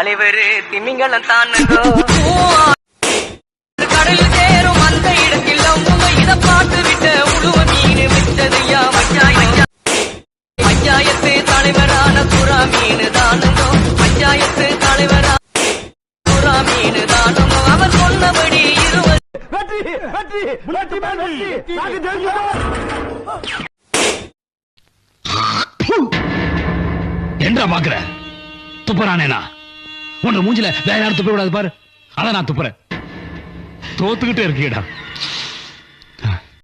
தலைவர் திமிங்கலம் தானோ கடலில் சேரும் அந்த இடத்தில் அவங்க இத பாட்டு விட்ட உழுவ மீன் விட்டதையா பஞ்சாயத்து தலைவரான புறா மீன் தானோ பஞ்சாயத்து தலைவரான புறா மீன் தானோ அவர் சொன்னபடி 20 என்ன பாக்குற துப்புறானேனா உன்ன மூஞ்சில வேற யாரும் துப்ப கூடாது பாரு. அதான் நான் துப்புறேன். தோத்துக்கிட்டே இருக்கீடா.